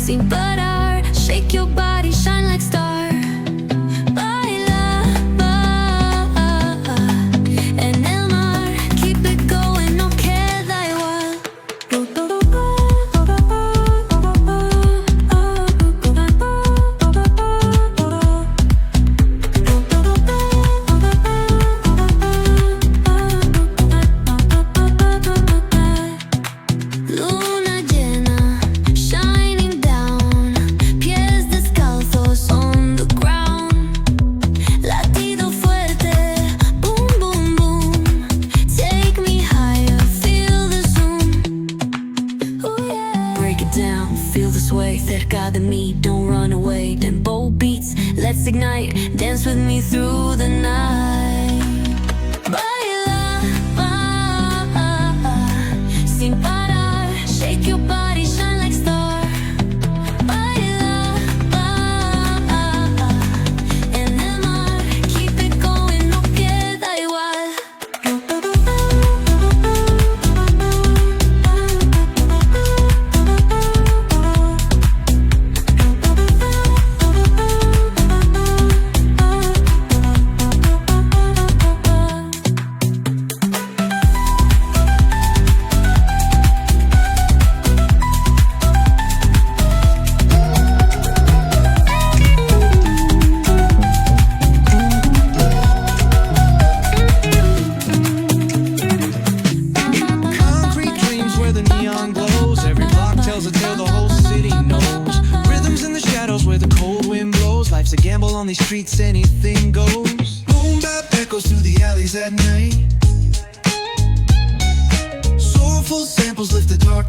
sin parar. Shake your body, shine like star. Baila, en el mar. Keep it going, no queda igual. Luna llena, shining down. Pies descalzos on the ground. Latido fuerte, boom, boom, boom. Take me higher, feel the zoom. Ooh, yeah. Break it down, feel the sway. Cerca de mí, don't run away. Tempo beats, let's ignite. Dance with me through the night. Baila, sin parar. Shake your body, shine like star. Baila, en el mar. Keep it going, no queda igual. Concrete dreams where the neon glows. Every block tells a tale the whole city knows. Rhythms in the shadows where the cold wind blows. Life's a gamble on these streets, anything goes. Boom bap echoes through the alleys at night. Soulful samples lift the dark.